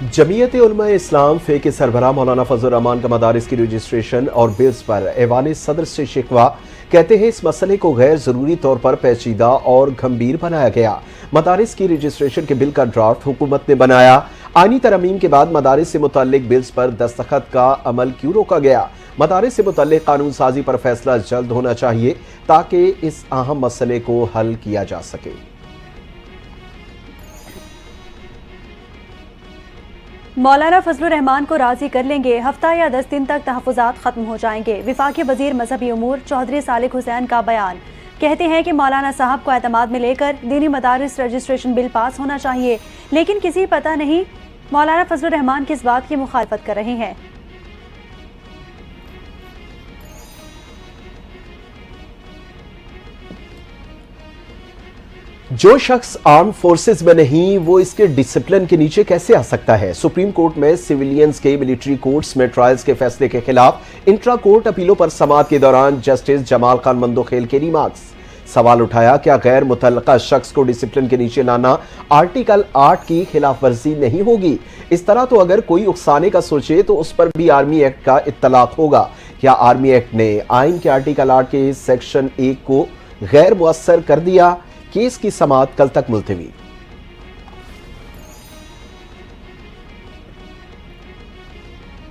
जमीयत उलमा इस्लाम फे के सरबराह मौलाना फजल रहमान का मदारिस की रजिस्ट्रेशन और बिल्स पर ऐवान सदर से शिकवा। कहते हैं इस मसले को गैर जरूरी तौर पर पेचीदा और गंभीर बनाया गया। मदारिस की रजिस्ट्रेशन के बिल का ड्राफ्ट हुकूमत ने बनाया। आईनी तरमीम के बाद मदारिस से मुतल्लिक बिल्स पर दस्तखत का अमल क्यों रोका गया? मदारिस से मुतल्लिक कानून साजी पर फैसला जल्द होना चाहिए ताकि इस अहम मसले को हल किया जा सके। मौलाना फजल रहमान को राजी कर लेंगे, हफ्ता या 10 दिन तक तहफ़्फ़ुज़ात खत्म हो जाएंगे। विफाकी वजीर मजहबी उमूर चौधरी सालिक हुसैन का बयान। कहते हैं कि मौलाना साहब को एतमाद में लेकर दीनी मदारिस रजिस्ट्रेशन बिल पास होना चाहिए, लेकिन किसी पता नहीं मौलाना फजल रहमान किस बात की मुखालफत कर रहे हैं। जो शख्स आर्म फोर्सेस में नहीं वो इसके डिसिप्लिन के नीचे कैसे आ सकता है? सुप्रीम कोर्ट में सिविलियंस के मिलिट्री कोर्ट्स में ट्रायल्स के फैसले के खिलाफ इंट्रा कोर्ट अपीलों पर समाअत के दौरान जस्टिस जमाल खान मंदोखेल के रिमार्क्स। सवाल उठाया, क्या गैर मुतल्लका शख्स को डिसिप्लिन के नीचे लाना आर्टिकल 8 की खिलाफ वर्जी नहीं होगी? इस तरह तो अगर कोई उकसाने का सोचे तो उस पर भी आर्मी एक्ट का इत्तलाक होगा। क्या आर्मी एक्ट ने आइन के आर्टिकल 8 के सेक्शन 1 को गैर मुअस्सर कर दिया? केस की समाअत कल तक मुलतवी।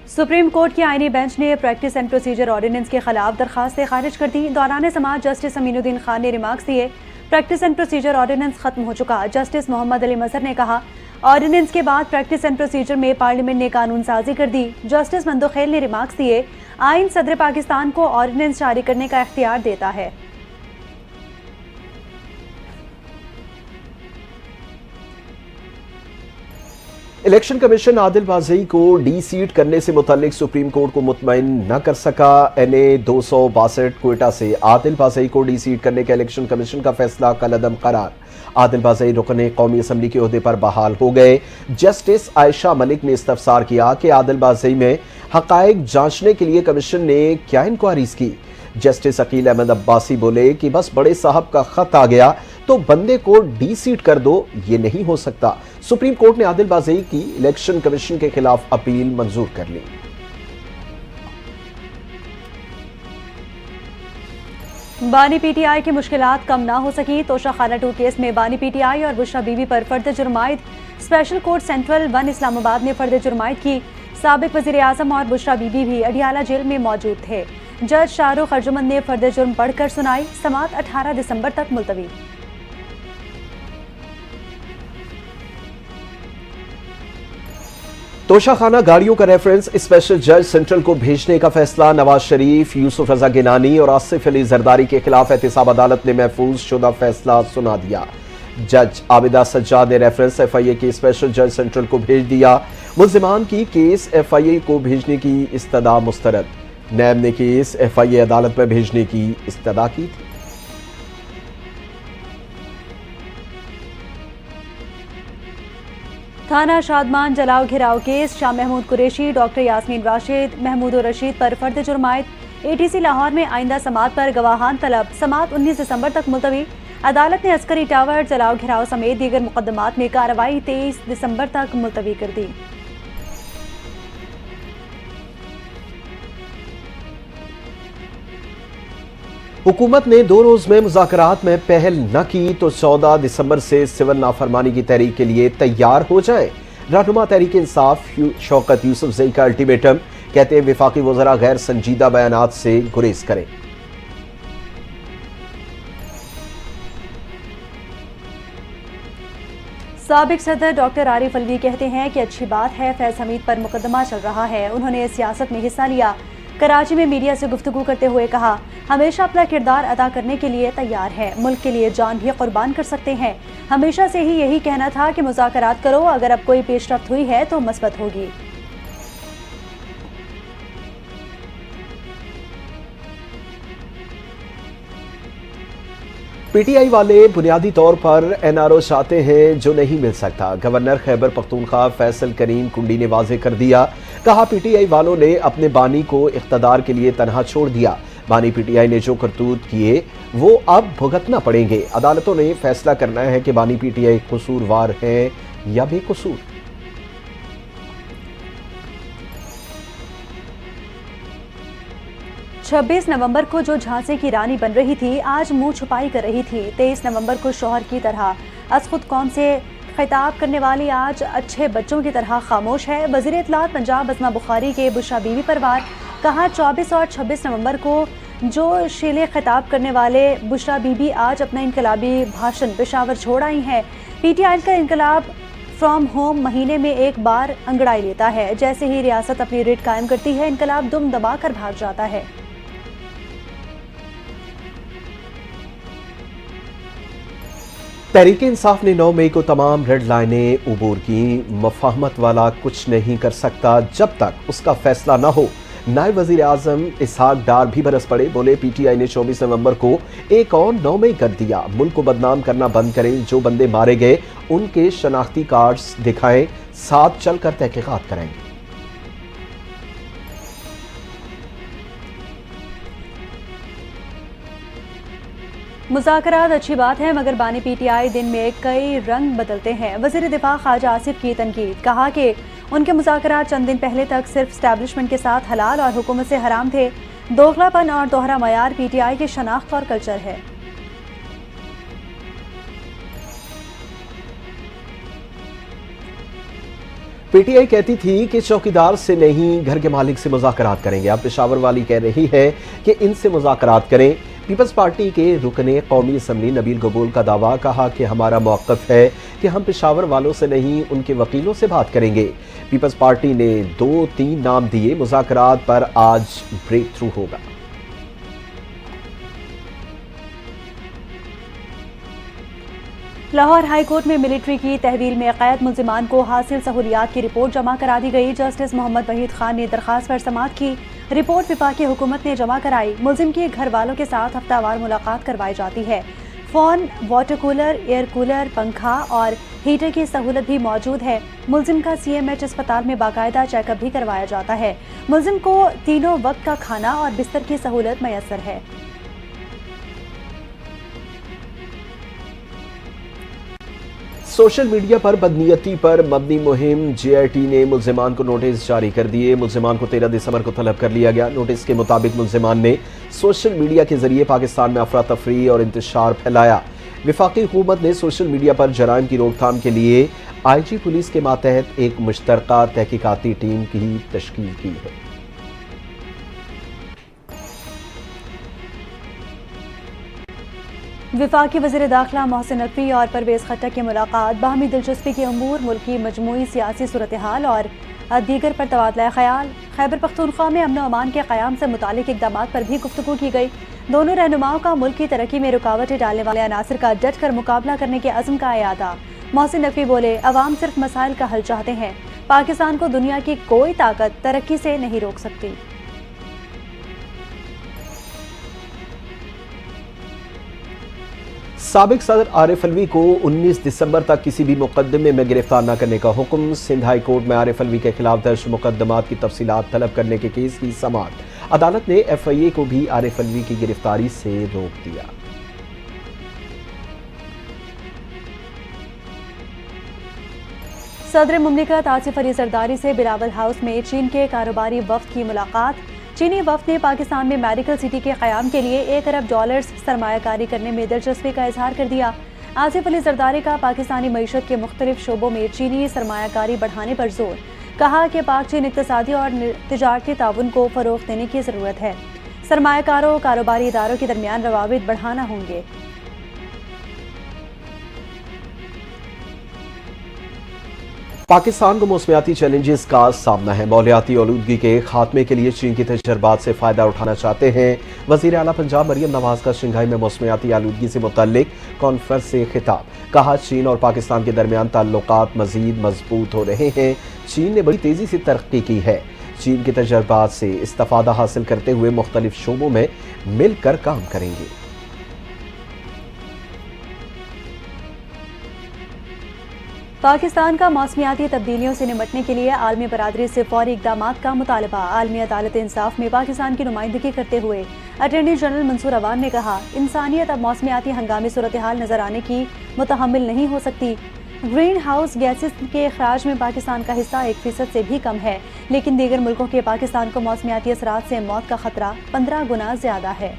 सुप्रीम कोर्ट की आईनी बेंच ने प्रैक्टिस एंड प्रोसीजर ऑर्डिनेंस के खिलाफ दरखास्तें खारिज कर दी। दौरान समाअत जस्टिस अमीनुद्दीन खान ने रिमार्क्स दिए। प्रैक्टिस एंड प्रोसीजर ऑर्डिनेंस खत्म हो चुका। जस्टिस मोहम्मद अली मजहर ने कहा, ऑर्डिनेंस के बाद प्रैक्टिस एंड प्रोसीजर में पार्लियामेंट ने कानून साजी कर दी। जस्टिस मंदोखेल ने रिमार्क्स दिए, आइन सदर पाकिस्तान को ऑर्डिनेंस जारी करने का इख्तियार देता है। इलेक्शन कमीशन आदिल बाज़ई को डी सीट करने से मुतल्लिक सुप्रीम कोर्ट को मुतमईन न कर सका। NA 262 क्वेटा से आदिल बाज़ई को डी सीट करने का इलेक्शन कमीशन का फैसला कलअदम करार। आदिल बाज़ई रुकने कौमी असम्बली के ओहदे पर बहाल हो गए। जस्टिस आयशा मलिक ने इस्तफसार किया कि आदिल बाज़ई में हकायक जांचने के लिए कमीशन ने क्या इंक्वायरीज की। जस्टिस अकील अहमद अब्बासी बोले कि बस बड़े साहब का खत आ गया तो बंदे को डी सीट कर दो, ये नहीं हो सकता। सुप्रीम कोर्ट ने आदिल बाज़ई की इलेक्शन कमीशन के खिलाफ अपील मंजूर कर ली। बानी PTI की मुश्किलात कम ना हो सकी। तोशा खाना 2 केस में बानी PTI और बुशरा बीबी पर फर्द जुर्मायद। स्पेशल कोर्ट सेंट्रल 1 इस्लामाबाद ने फर्द जुर्मायद की। साबिक वज़ीर आज़म और बुशरा बीबी भी अडियाला जेल में मौजूद थे। जज शाहरुख अर्जुमंद ने फर्द जुर्म पढ़कर सुनाई। समाअत 18 दिसंबर तक मुलतवी। तोशाखाना गाड़ियों का रेफरेंस स्पेशल जज सेंट्रल को भेजने का फैसला। नवाज शरीफ, यूसुफ रजा गिलानी और आसिफ अली जरदारी के खिलाफ एहतिसाब अदालत ने महफूज शुदा फैसला सुना दिया। जज आबिदा सज्जाद ने रेफरेंस FIA के स्पेशल जज सेंट्रल को भेज दिया। मुल्जिमान की केस FIA को भेजने की इस्तदा मुस्तरद। नैब ने केस FIA अदालत में भेजने की इस्तदा की थी। थाना शादमान जलाओ घिराव केस। शाह महमूद कुरैशी, डॉक्टर यास्मीन राशिद, महमूद रशीद पर फर्द जुर्मायद। ATC लाहौर में आइंदा समाअत पर गवाहान तलब। समाअत 19 दिसंबर तक मुलतवी। अदालत ने अस्करी टावर, जलाओ घिराव समेत दीगर मुकदमात में कार्रवाई 23 दिसंबर तक मुलतवी कर दी। हुकूमत ने 2 रोज में मुज़ाकरात में पहल न की तो 14 दिसंबर से सिविल नाफरमानी की तहरीक के लिए तैयार हो जाएं। रहनुमा तहरीक इंसाफ शौकत यूसुफजई का अल्टीमेटम। कहते हैं वफाकी वज़रा गैर संजीदा बयानात से गुरेज करें। साबिक सदर डॉक्टर आरिफ अलवी कहते हैं कि अच्छी बात है फैज हमीद पर मुकदमा चल रहा है। उन्होंने सियासत में हिस्सा लिया। कराची में मीडिया से गुफ्तगू करते हुए कहा, हमेशा अपना किरदार अदा करने के लिए तैयार है। मुल्क के लिए जान भी कुर्बान कर सकते हैं। हमेशा से ही यही कहना था कि मुज़ाकरात करो, अगर अब कोई पेशरफ्त हुई है तो मस्बत होगी। PTI वाले बुनियादी तौर पर NRO चाहते हैं जो नहीं मिल सकता। गवर्नर खैबर पख्तूनख्वा फैसल करीम कुंडी ने वाजे कर दिया। कहा, PTI वालों ने अपने बानी को इख्तदार के लिए तनहा छोड़ दिया। बानी PTI ने जो करतूत किए वो अब भुगतना पड़ेंगे। अदालतों ने फैसला करना है कि बानी PTI कसूरवार हैं या बेकसूर। 26 नवंबर को जो झांसी की रानी बन रही थी आज मुंह छुपाई कर रही थी। 23 नवंबर को शौहर की तरह अज खुद कौम से खिताब करने वाली आज अच्छे बच्चों की तरह खामोश है। वज़ीर इत्तलात पंजाब अज़मा बुखारी के बुशरा बीवी पर वार। कहा 24 और 26 नवंबर को जो शीले खिताब करने वाले बुशरा बीबी आज अपना इनकलाबी भाषण पेशावर छोड़ आई हैं। PTI का इनकलाब फ्रॉम होम महीने में एक बार अंगड़ाई लेता है। जैसे ही रियासत अपनी रिट कायम करती है इनकलाब दुम दबा कर भाग जाता है। तहरीक इंसाफ ने 9 मई को तमाम रेड लाइनें उबूर की। मुफाहमत वाला कुछ नहीं कर सकता जब तक उसका फैसला न हो। नायब वजीर आजम इसहाक डार भी बरस पड़े। बोले PTI ने 24 नवंबर को एक और 9 मई कर दिया। मुल्क को बदनाम करना बंद करें। जो बंदे मारे गए उनके शनाख्ती कार्ड्स दिखाएं, साथ चलकर तहकीकात करेंगे। मुज़ाकरात अच्छी बात है मगर बानी PTI दिन में कई रंग बदलते हैं। वज़ीर दिफा ख्वाजा आसिफ की तनकीद। कहा कि उनके मुज़ाकरात चंद दिन पहले तक सिर्फ स्टैब्लिशमेंट के साथ हलाल और हुकूमत से हराम थे। दोगलापन और दोहरा मयार PTI की शनाख्त और कल्चर है। PTI कहती थी कि चौकीदार से नहीं घर के मालिक से मुज़ाकरात करेंगे। अब पेशावर वाली कह रही है कि इनसे मुज़ाकरात करें। पीपल्स पार्टी के रुकने कौमी असम्बली नबील गबूल का दावा। कहा कि हमारा मौक़िफ़ है कि हम पेशावर वालों से नहीं उनके वकीलों से बात करेंगे। पीपल्स पार्टी ने 2-3 नाम दिए। मुज़ाकरात पर आज ब्रेक थ्रू होगा। लाहौर हाई कोर्ट में मिलिट्री की तहवील में कैद मुल्जिमान को हासिल सहूलियात की रिपोर्ट जमा करा दी गई। जस्टिस मोहम्मद वहीद खान ने दरख्वास्त पर समाअत की। रिपोर्ट वफाकी हुकूमत ने जमा कराई। मुल्जिम के घर वालों के साथ हफ्तावार मुलाकात करवाई जाती है। Phone, water cooler, air cooler, पंखा और हीटर की सहूलत भी मौजूद है। मुल्जिम का CMH अस्पताल में बाकायदा चेकअप भी करवाया जाता है। मुल्जिम को तीनों वक्त का खाना और बिस्तर की सहूलत मैसर है। सोशल मीडिया पर बदनीयती पर मबनी मुहिम JIT ने मुल्जिमान को नोटिस जारी कर दिए। मुल्जिमान को 13 दिसंबर को तलब कर लिया गया। नोटिस के मुताबिक मुल्जिमान ने सोशल मीडिया के जरिए पाकिस्तान में अफरा तफरी और इंतशार फैलाया। वफाकी हुकूमत ने सोशल मीडिया पर जराइम की रोकथाम के लिए IG पुलिस के मातहत एक मुश्तरका तहकीकाती टीम की तश्कील की है। वफाकी वज़ीर दाखिला मोहसिन नकवी और परवेज़ खट्टक की मुलाकात। बाहमी दिलचस्पी के अमूर, मुल्क की मजमूई सियासी सूरत हाल और दीगर पर तबादला ख्याल। खैबर पख्तूनख्वा में अमन व अमान के क़याम से मुतालिक इक़दामात पर भी गुफ्तगू की गई। दोनों रहनुमाओं का मुल्क की तरक्की में रुकावटें डालने वाले अनासर का डट कर मुकाबला करने के अज़्म का इयादा। मोहसिन नकवी बोले, अवाम सिर्फ मसाइल का हल चाहते हैं। पाकिस्तान को दुनिया की कोई ताकत तरक्की से नहीं रोक सकती। साबिक सदर आरिफ अलवी को 19 दिसंबर तक किसी भी मुकदमे में गिरफ्तार न करने का हुक्म। सिंध हाई कोर्ट में आरिफ अलवी के खिलाफ दर्ज मुकदमात की तफसीलात तलब करने के केस की समाअत। अदालत ने FIA को भी आरिफ अलवी की गिरफ्तारी से रोक दिया। सदर मुमलिकत आसिफ अली जरदारी से बिलावल हाउस में चीन के कारोबारी वफ्द की मुलाकात। चीनी वफ्द ने पाकिस्तान में मेडिकल सिटी के क़याम के लिए $1 अरब सरमायाकारी करने में दिलचस्पी का इजहार कर दिया। आसिफ अली जरदारी का पाकिस्तानी मईशत के मुख्तलिफ शोबों में चीनी सरमायाकारी बढ़ाने पर जोर। कहा कि पाक चीन इक़्तिसादी और तिजारती ताउन को फ़रोग़ देने की ज़रूरत है। सरमायाकारों कारोबारी इदारों के दरमियान रवाबित बढ़ाना होंगे। पाकिस्तान को मौसमियाती चैलेंजेस का सामना है। मौलियाती आलूदगी के खात्मे के लिए चीन की तजर्बात से फ़ायदा उठाना चाहते हैं। वज़ीर आला पंजाब मरियम नवाज का शंघाई में मौसमियाती आलूदगी से मुतल्लिक कॉन्फ्रेंस से खिताब। कहा, चीन और पाकिस्तान के दरमियान ताल्लुकात मज़ीद मजबूत हो रहे हैं। चीन ने बड़ी तेज़ी से तरक्की की है। चीन के तजर्बात से इस्तिफ़ादा हासिल करते हुए मुख्तलिफ शोबों में मिलकर काम करेंगे। पाकिस्तान का मौसमियाती तब्दीलियों से निपटने के लिए आलमी बरादरी से फौरी इक़दामात का मुतालबा। आलमी अदालत इंसाफ में पाकिस्तान की नुमाइंदगी करते हुए अटॉर्नी जनरल मंसूर अवान ने कहा, इंसानियत अब मौसमियाती हंगामी सूरत हाल नजर आने की मुतहम्मिल नहीं हो सकती। گرین ہاؤس گیسز کے اخراج میں پاکستان کا حصہ 1% سے بھی کم ہے، لیکن دیگر ملکوں کے پاکستان کو موسمیاتی اثرات سے موت کا خطرہ 15 گنا زیادہ ہے۔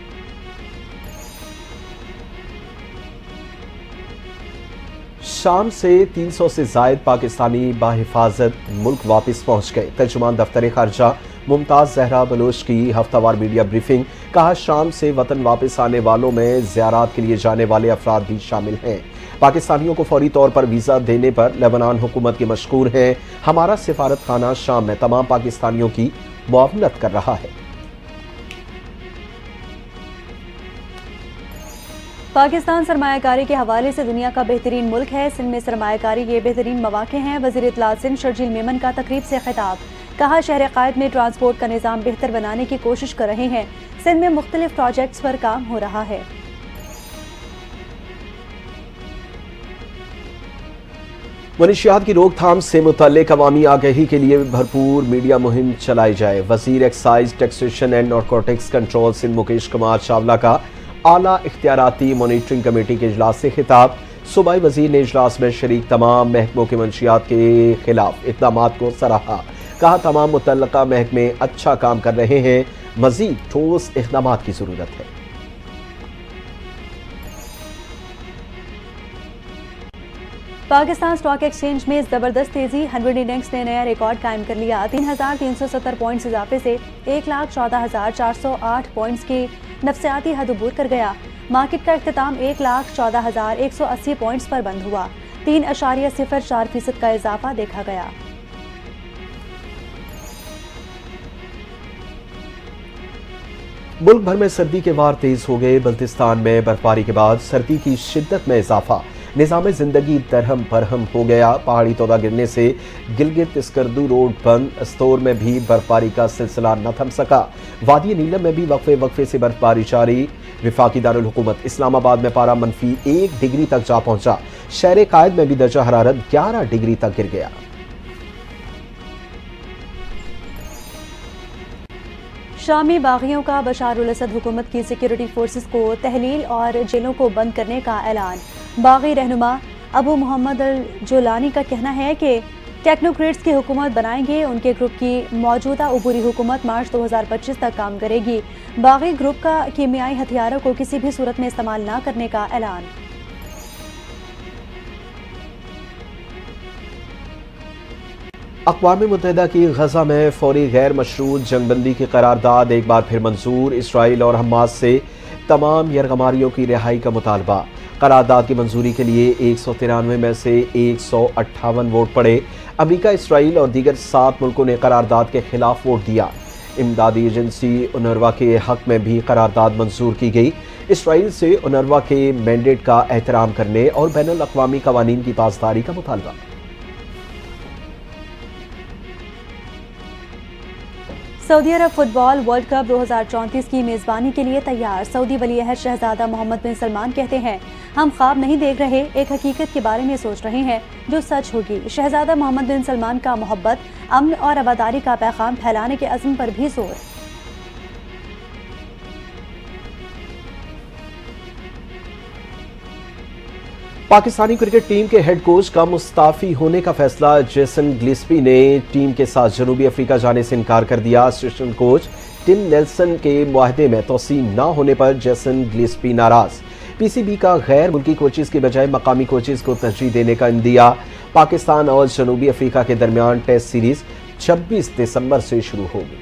شام سے 300 سے زائد پاکستانی بحفاظت ملک واپس پہنچ گئے۔ ترجمان دفتر خارجہ ممتاز زہرا بلوچ کی ہفتہ وار میڈیا بریفنگ۔ کہا شام سے وطن واپس آنے والوں میں زیارات کے لیے جانے والے افراد بھی شامل ہیں۔ پاکستانیوں کو فوری طور پر ویزا دینے پر لبنان حکومت کے مشکور ہیں۔ ہمارا سفارت خانہ شام میں تمام پاکستانیوں کی معاونت کر رہا ہے۔ پاکستان سرمایہ کاری کے حوالے سے دنیا کا بہترین ملک ہے، سندھ میں سرمایہ کاری کے بہترین مواقع ہیں۔ وزیر اطلاعات سندھ شرجیل میمن کا تقریب سے خطاب۔ کہا شہر قائد میں ٹرانسپورٹ کا نظام بہتر بنانے کی کوشش کر رہے ہیں، سندھ میں مختلف پروجیکٹس پر کام ہو رہا ہے۔ منشیات کی روک تھام سے متعلق عوامی آگہی کے لیے بھرپور میڈیا مہم چلائی جائے۔ وزیر excise taxation and narcotics control Sindh Mukesh Kumar Chawla کا اعلیٰ اختیاراتی مانیٹرنگ کمیٹی کے اجلاس سے خطاب۔ صوبائی وزیر نے اجلاس میں شریک تمام محکموں کے منشیات کے خلاف اقدامات کو سراہا۔ کہا تمام متعلقہ محکمے اچھا کام کر رہے ہیں، مزید ٹھوس اقدامات کی ضرورت ہے۔ پاکستان اسٹاک ایکسچینج میں زبردست تیزی، 100 انڈیکس نے نیا ریکارڈ قائم کر لیا۔ 3370 پوائنٹس اضافے سے 1,14,408 پوائنٹس کی نفسیاتی حد عبور کر گیا۔ مارکیٹ کا اختتام 1,14,180 پوائنٹس پر بند ہوا، 3.04% کا اضافہ دیکھا گیا۔ ملک بھر میں سردی کے وار تیز ہو گئے۔ بلتستان میں برفباری کے بعد سردی کی شدت میں اضافہ، نظام زندگی درہم برہم ہو گیا۔ پہاڑی تودہ گرنے سے گلگت اسکردو روڈ بند، استور میں بھی برفباری کا سلسلہ نہ تھم سکا۔ وادی نیلم میں بھی وقفے وقفے سے برفباری جاری۔ وفاقی دارالحکومت اسلام آباد میں پارہ -1 ڈگری تک جا پہنچا۔ شہر قائد میں بھی درجہ حرارت 11 ڈگری تک گر گیا۔ شامی باغیوں کا بشار الاسد حکومت کی سیکیورٹی فورسز کو تحلیل اور جیلوں کو بند کرنے کا اعلان۔ باغی رہنما ابو محمد الجولانی کا کہنا ہے کہ ٹیکنوکریٹس کی حکومت بنائیں گے۔ ان کے گروپ کی موجودہ عبوری حکومت مارچ 2025 تک کام کرے گی۔ باغی گروپ کا کیمیائی ہتھیاروں کو کسی بھی صورت میں استعمال نہ کرنے کا اعلان۔ اقوام متحدہ کی غزہ میں فوری غیر مشروط جنگ بندی کی قرارداد ایک بار پھر منظور۔ اسرائیل اور حماس سے تمام یرغماریوں کی رہائی کا مطالبہ۔ قرارداد کی منظوری کے لیے 193 میں سے 158 ووٹ پڑے۔ امریکہ، اسرائیل اور دیگر 7 ملکوں نے قرارداد کے خلاف ووٹ دیا۔ امدادی ایجنسی اونروا کے حق میں بھی قرارداد منظور کی گئی۔ اسرائیل سے اونروا کے مینڈیٹ کا احترام کرنے اور بین الاقوامی قوانین کی پاسداری کا مطالبہ۔ سعودی عرب فٹ بال ورلڈ کپ 2034 کی میزبانی کے لیے تیار۔ سعودی ولی عہد شہزادہ محمد بن سلمان کہتے ہیں، ہم خواب نہیں دیکھ رہے، ایک حقیقت کے بارے میں سوچ رہے ہیں جو سچ ہوگی۔ شہزادہ محمد بن سلمان کا محبت، امن اور آباداری کا پیغام پھیلانے کے عزم پر بھی زور۔ پاکستانی کرکٹ ٹیم کے ہیڈ کوچ کا مستعفی ہونے کا فیصلہ۔ جیسن گلیسپی نے ٹیم کے ساتھ جنوبی افریقہ جانے سے انکار کر دیا۔ اسسٹنٹ کوچ ٹم نیلسن کے معاہدے میں توسیع نہ ہونے پر جیسن گلیسپی ناراض۔ پی سی بی کا غیر ملکی کوچز کے بجائے مقامی کوچز کو ترجیح دینے کا عندیہ۔ پاکستان اور جنوبی افریقہ کے درمیان ٹیسٹ سیریز 26 دسمبر سے شروع ہوگی۔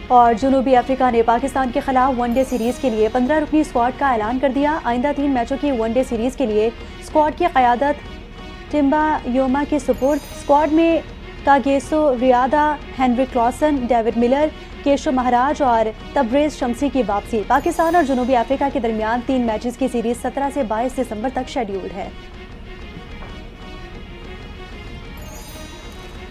اور جنوبی افریقہ نے پاکستان کے خلاف ون ڈے سیریز کے لیے 15 رکنی اسکواڈ کا اعلان کر دیا۔ آئندہ 3 میچوں کی ون ڈے سیریز کے لیے اسکواڈ کی قیادت ٹمبا یوما کے سپرد۔ اسکواڈ میں کاگیسو ریادا، ہنری کلاسن، ڈیوڈ ملر، کیشو مہاراج اور تبریز شمسی کی واپسی۔ پاکستان اور جنوبی افریقہ کے درمیان 3 میچز کی سیریز 17 سے 22 دسمبر تک شیڈیولڈ ہے۔